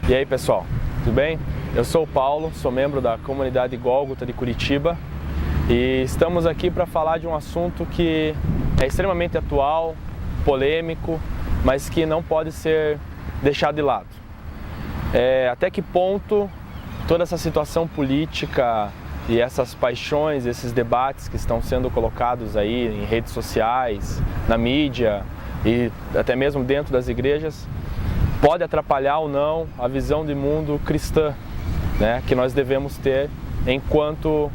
E aí pessoal, tudo bem? Eu sou o Paulo, sou membro da comunidade Gólgota de Curitiba e estamos aqui para falar de um assunto que é extremamente atual, polêmico, mas que não pode ser deixado de lado. Até que ponto toda essa situação política e essas paixões, esses debates que estão sendo colocados aí em redes sociais, na mídia e até mesmo dentro das igrejas, pode atrapalhar ou não a visão de mundo cristã, né, que nós devemos ter enquanto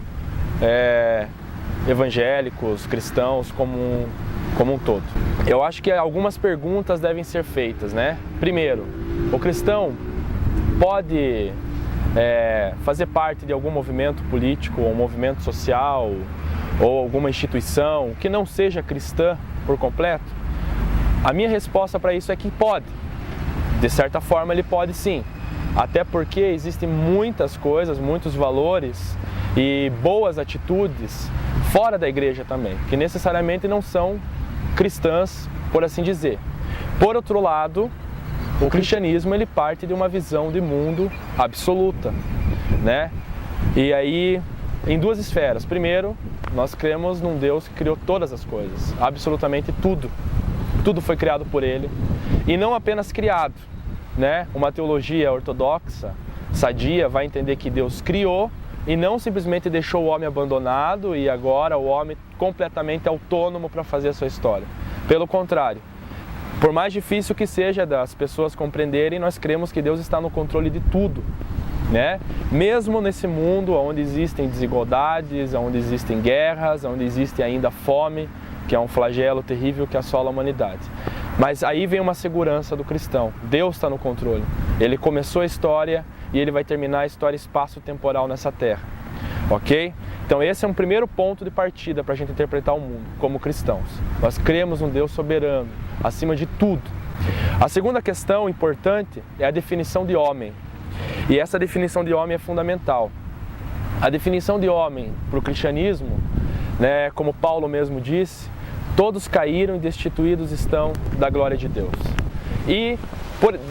evangélicos, cristãos como um todo. Eu acho que algumas perguntas devem ser feitas, né? Primeiro, o cristão pode fazer parte de algum movimento político ou movimento social ou alguma instituição que não seja cristã por completo? A minha resposta para isso é que pode. De certa forma ele pode sim, até porque existem muitas coisas, muitos valores e boas atitudes fora da igreja também, que necessariamente não são cristãs, por assim dizer. Por outro lado, o cristianismo ele parte de uma visão de mundo absoluta, né? E aí, em duas esferas. Primeiro, nós cremos num Deus que criou todas as coisas, absolutamente tudo. Tudo foi criado por Ele, e não apenas criado, né? Uma teologia ortodoxa, sadia, vai entender que Deus criou e não simplesmente deixou o homem abandonado e agora o homem completamente autônomo para fazer a sua história. Pelo contrário, por mais difícil que seja das pessoas compreenderem, nós cremos que Deus está no controle de tudo, né? Mesmo nesse mundo onde existem desigualdades, onde existem guerras, onde existe ainda fome, que é um flagelo terrível que assola a humanidade. Mas aí vem uma segurança do cristão. Deus está no controle. Ele começou a história e Ele vai terminar a história espaço-temporal nessa terra. Ok? Então esse é um primeiro ponto de partida para a gente interpretar o mundo como cristãos. Nós cremos num Deus soberano, acima de tudo. A segunda questão importante é a definição de homem. E essa definição de homem é fundamental. A definição de homem para o cristianismo, né, como Paulo mesmo disse, todos caíram e destituídos estão da glória de Deus. E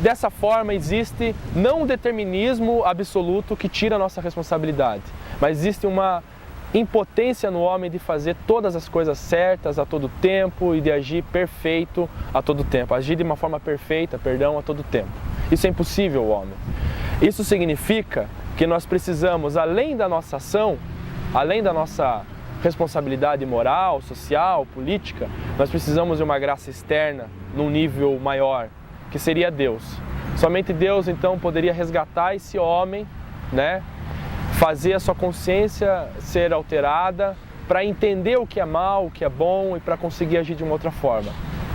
dessa forma existe não um determinismo absoluto que tira a nossa responsabilidade, mas existe uma impotência no homem de fazer todas as coisas certas a todo tempo e de agir perfeito a todo tempo, agir de uma forma perfeita, a todo tempo. Isso é impossível ao homem. Isso significa que nós precisamos, além da nossa ação, além da nossa responsabilidade moral, social, política, nós precisamos de uma graça externa num nível maior, que seria Deus. Somente Deus então poderia resgatar esse homem, né? Fazer a sua consciência ser alterada para entender o que é mal, o que é bom e para conseguir agir de uma outra forma.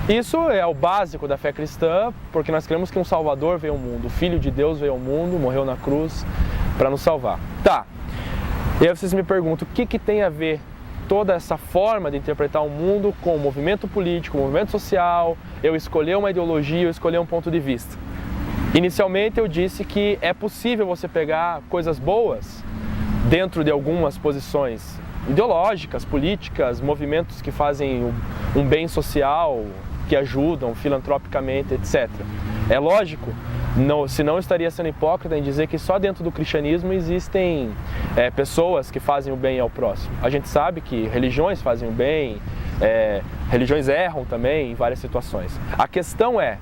Isso é o básico da fé cristã, porque nós cremos que um Salvador veio ao mundo, o Filho de Deus veio ao mundo, morreu na cruz para nos salvar. Tá, e aí vocês me perguntam, o que tem a ver toda essa forma de interpretar o mundo com o movimento político, o movimento social, eu escolher uma ideologia, eu escolher um ponto de vista? Inicialmente eu disse que é possível você pegar coisas boas dentro de algumas posições ideológicas, políticas, movimentos que fazem um bem social, que ajudam filantropicamente, etc. É lógico, senão eu estaria sendo hipócrita em dizer que só dentro do cristianismo existem pessoas que fazem o bem ao próximo. A gente sabe que religiões fazem o bem, religiões erram também em várias situações. A questão é,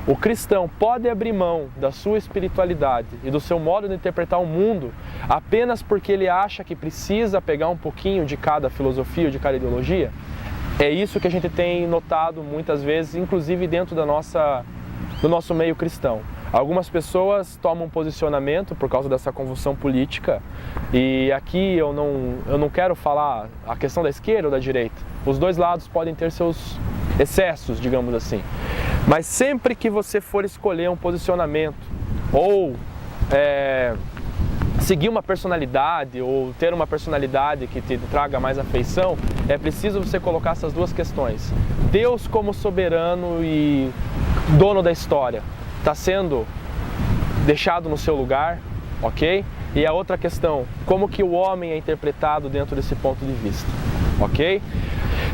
o cristão pode abrir mão da sua espiritualidade e do seu modo de interpretar o mundo apenas porque ele acha que precisa pegar um pouquinho de cada filosofia ou de cada ideologia? É isso que a gente tem notado muitas vezes, inclusive dentro do nosso meio cristão. Algumas pessoas tomam posicionamento por causa dessa convulsão política e aqui eu não quero falar a questão da esquerda ou da direita. Os dois lados podem ter seus excessos, digamos assim. Mas sempre que você for escolher um posicionamento ou seguir uma personalidade ou ter uma personalidade que te traga mais afeição, é preciso você colocar essas duas questões. Deus como soberano e dono da história está sendo deixado no seu lugar, ok? E a outra questão, como que o homem é interpretado dentro desse ponto de vista, ok?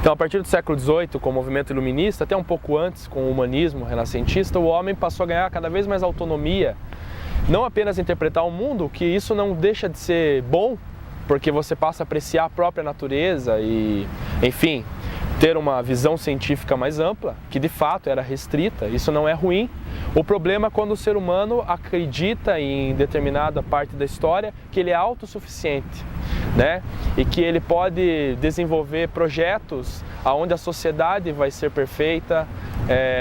Então, a partir do século XVIII, com o movimento iluminista, até um pouco antes, com o humanismo renascentista, o homem passou a ganhar cada vez mais autonomia não apenas interpretar o mundo, que isso não deixa de ser bom, porque você passa a apreciar a própria natureza e, enfim, ter uma visão científica mais ampla, que de fato era restrita, isso não é ruim. O problema é quando o ser humano acredita em determinada parte da história que ele é autossuficiente, né? E que ele pode desenvolver projetos onde a sociedade vai ser perfeita,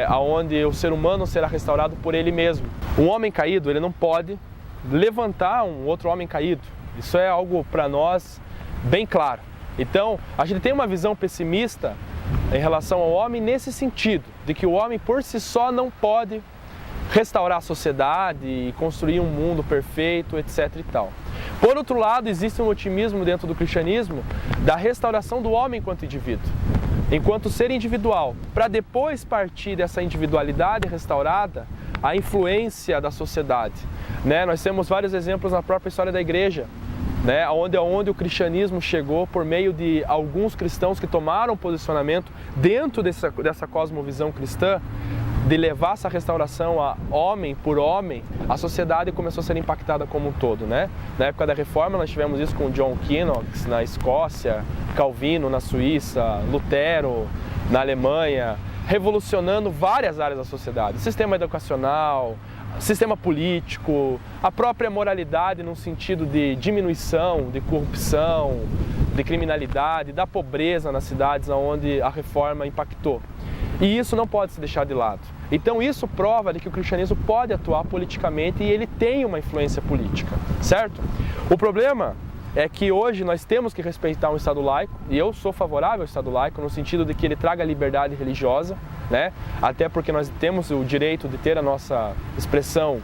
onde o ser humano será restaurado por ele mesmo. Um homem caído, ele não pode levantar um outro homem caído. Isso é algo para nós bem claro. Então, a gente tem uma visão pessimista em relação ao homem nesse sentido, de que o homem por si só não pode restaurar a sociedade e construir um mundo perfeito, etc. e tal. Por outro lado, existe um otimismo dentro do cristianismo da restauração do homem enquanto indivíduo, enquanto ser individual, para depois partir dessa individualidade restaurada a influência da sociedade, né? Nós temos vários exemplos na própria história da igreja, né? Onde o cristianismo chegou por meio de alguns cristãos que tomaram posicionamento dentro dessa cosmovisão cristã, de levar essa restauração a homem por homem, a sociedade começou a ser impactada como um todo, né? Na época da Reforma nós tivemos isso com John Knox na Escócia, Calvino na Suíça, Lutero na Alemanha, revolucionando várias áreas da sociedade, sistema educacional, sistema político, a própria moralidade num sentido de diminuição, de corrupção, de criminalidade, da pobreza nas cidades onde a Reforma impactou. E isso não pode se deixar de lado. Então isso prova de que o cristianismo pode atuar politicamente e ele tem uma influência política, certo? O problema é que hoje nós temos que respeitar um Estado laico, e eu sou favorável ao Estado laico no sentido de que ele traga liberdade religiosa, né? Até porque nós temos o direito de ter a nossa expressão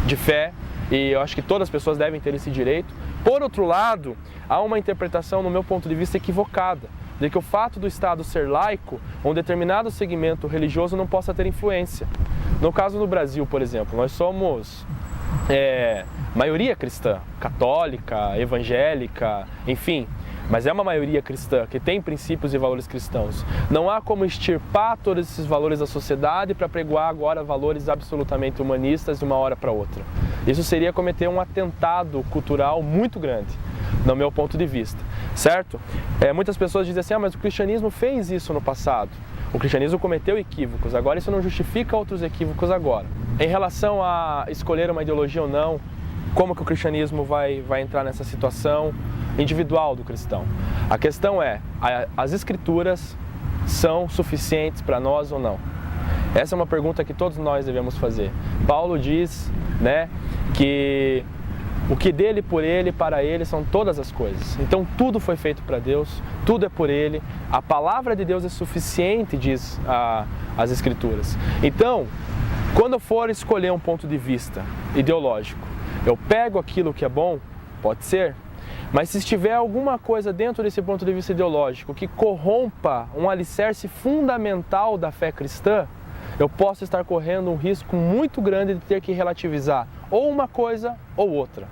de fé, e eu acho que todas as pessoas devem ter esse direito. Por outro lado, há uma interpretação, no meu ponto de vista, equivocada, de que o fato do Estado ser laico, um determinado segmento religioso não possa ter influência. No caso do Brasil, por exemplo, nós somos maioria cristã, católica, evangélica, enfim, mas é uma maioria cristã que tem princípios e valores cristãos. Não há como extirpar todos esses valores da sociedade para pregoar agora valores absolutamente humanistas de uma hora para outra. Isso seria cometer um atentado cultural muito grande, no meu ponto de vista, certo? Muitas pessoas dizem assim, mas o cristianismo fez isso no passado. O cristianismo cometeu equívocos, agora isso não justifica outros equívocos agora. Em relação a escolher uma ideologia ou não, como que o cristianismo vai entrar nessa situação individual do cristão? A questão é, as escrituras são suficientes para nós ou não? Essa é uma pergunta que todos nós devemos fazer. Paulo diz, né, que o que dele, por ele, para ele são todas as coisas. Então tudo foi feito para Deus, tudo é por ele. A palavra de Deus é suficiente, diz as Escrituras. Então, quando eu for escolher um ponto de vista ideológico, eu pego aquilo que é bom, pode ser, mas se estiver alguma coisa dentro desse ponto de vista ideológico que corrompa um alicerce fundamental da fé cristã, eu posso estar correndo um risco muito grande de ter que relativizar ou uma coisa ou outra,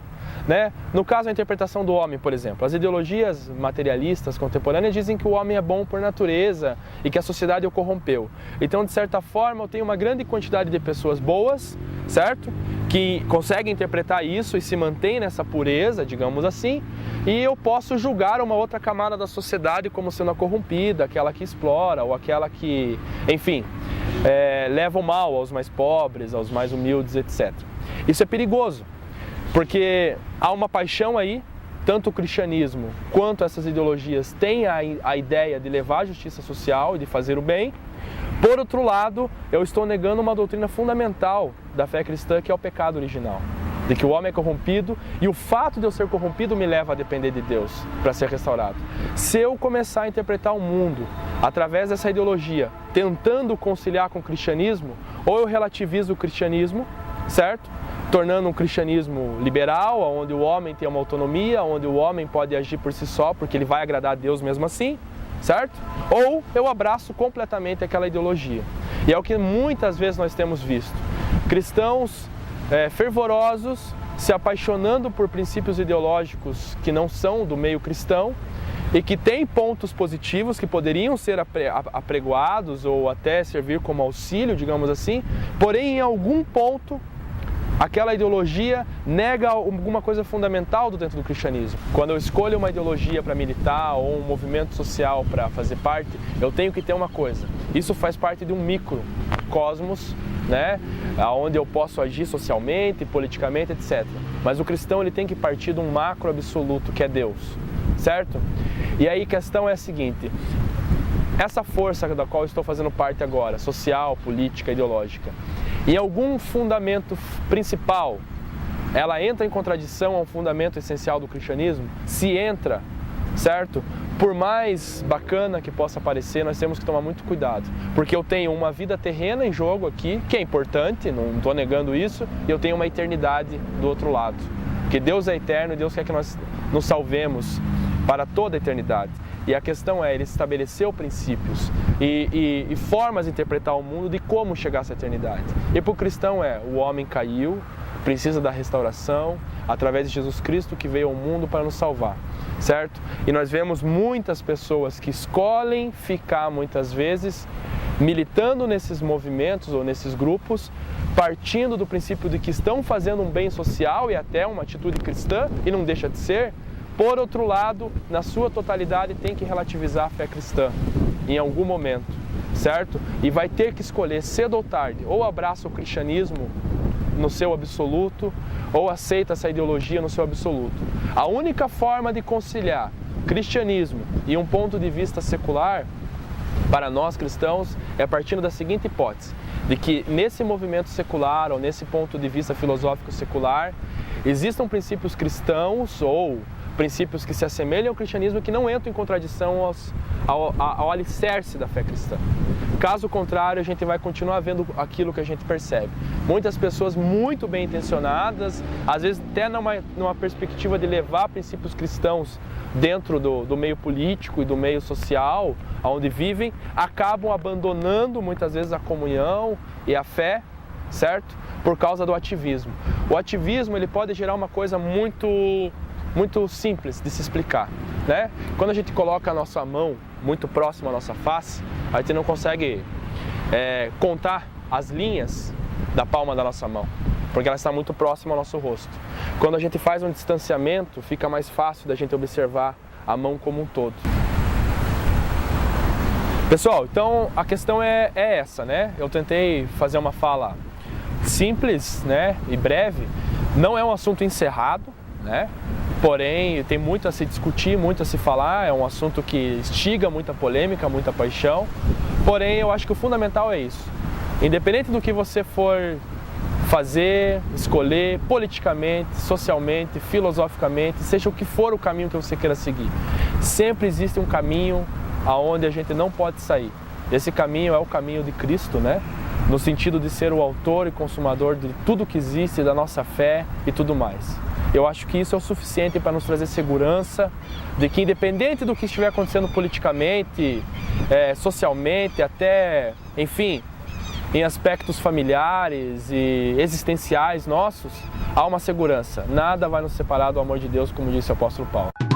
né? No caso, a interpretação do homem, por exemplo, as ideologias materialistas contemporâneas dizem que o homem é bom por natureza e que a sociedade o corrompeu. Então, de certa forma, eu tenho uma grande quantidade de pessoas boas, certo? Que conseguem interpretar isso e se mantêm nessa pureza, digamos assim, e eu posso julgar uma outra camada da sociedade como sendo a corrompida, aquela que explora ou aquela que, enfim, leva o mal aos mais pobres, aos mais humildes, etc. Isso é perigoso, porque há uma paixão aí, tanto o cristianismo quanto essas ideologias têm a ideia de levar a justiça social e de fazer o bem. Por outro lado, eu estou negando uma doutrina fundamental da fé cristã, que é o pecado original, de que o homem é corrompido e o fato de eu ser corrompido me leva a depender de Deus para ser restaurado. Se eu começar a interpretar o mundo através dessa ideologia, tentando conciliar com o cristianismo, ou eu relativizo o cristianismo, certo? Tornando um cristianismo liberal, onde o homem tem uma autonomia, onde o homem pode agir por si só, porque ele vai agradar a Deus mesmo assim, certo? Ou eu abraço completamente aquela ideologia. E é o que muitas vezes nós temos visto. Cristãos fervorosos, se apaixonando por princípios ideológicos que não são do meio cristão e que têm pontos positivos que poderiam ser apregoados ou até servir como auxílio, digamos assim, porém em algum ponto aquela ideologia nega alguma coisa fundamental dentro do cristianismo. Quando eu escolho uma ideologia para militar ou um movimento social para fazer parte, eu tenho que ter uma coisa. Isso faz parte de um microcosmos, né, onde eu posso agir socialmente, politicamente, etc. Mas o cristão ele tem que partir de um macro absoluto, que é Deus, certo? E aí a questão é a seguinte: essa força da qual eu estou fazendo parte agora, social, política, ideológica, em algum fundamento principal, ela entra em contradição ao fundamento essencial do cristianismo? Se entra, certo? Por mais bacana que possa parecer, nós temos que tomar muito cuidado, porque eu tenho uma vida terrena em jogo aqui, que é importante, não estou negando isso, e eu tenho uma eternidade do outro lado, porque Deus é eterno e Deus quer que nós nos salvemos para toda a eternidade. E a questão é, ele estabeleceu princípios e formas de interpretar o mundo de como chegar a essa eternidade. E para o cristão o homem caiu, precisa da restauração, através de Jesus Cristo que veio ao mundo para nos salvar, certo? E nós vemos muitas pessoas que escolhem ficar muitas vezes militando nesses movimentos ou nesses grupos, partindo do princípio de que estão fazendo um bem social e até uma atitude cristã, e não deixa de ser. Por outro lado, na sua totalidade, tem que relativizar a fé cristã em algum momento, certo? E vai ter que escolher cedo ou tarde, ou abraça o cristianismo no seu absoluto, ou aceita essa ideologia no seu absoluto. A única forma de conciliar cristianismo e um ponto de vista secular, para nós cristãos, é partindo da seguinte hipótese: de que nesse movimento secular, ou nesse ponto de vista filosófico secular, existam princípios cristãos ou princípios que se assemelham ao cristianismo, que não entram em contradição ao alicerce da fé cristã. Caso contrário, a gente vai continuar vendo aquilo que a gente percebe. Muitas pessoas muito bem intencionadas, às vezes até numa perspectiva de levar princípios cristãos dentro do meio político e do meio social, onde vivem, acabam abandonando muitas vezes a comunhão e a fé, certo? Por causa do ativismo. O ativismo ele pode gerar uma coisa muito simples de se explicar, né? Quando a gente coloca a nossa mão muito próxima à nossa face, a gente não consegue contar as linhas da palma da nossa mão, porque ela está muito próxima ao nosso rosto. Quando a gente faz um distanciamento, fica mais fácil da gente observar a mão como um todo. Pessoal, então a questão é essa, né? Eu tentei fazer uma fala simples, né, e breve. Não é um assunto encerrado, né? Porém, tem muito a se discutir, muito a se falar, é um assunto que instiga muita polêmica, muita paixão. Porém, eu acho que o fundamental é isso. Independente do que você for fazer, escolher, politicamente, socialmente, filosoficamente, seja o que for o caminho que você queira seguir, sempre existe um caminho aonde a gente não pode sair. Esse caminho é o caminho de Cristo, né? No sentido de ser o autor e consumador de tudo que existe, da nossa fé e tudo mais. Eu acho que isso é o suficiente para nos trazer segurança de que, independente do que estiver acontecendo politicamente, socialmente, até, enfim, em aspectos familiares e existenciais nossos, há uma segurança. Nada vai nos separar do amor de Deus, como disse o apóstolo Paulo.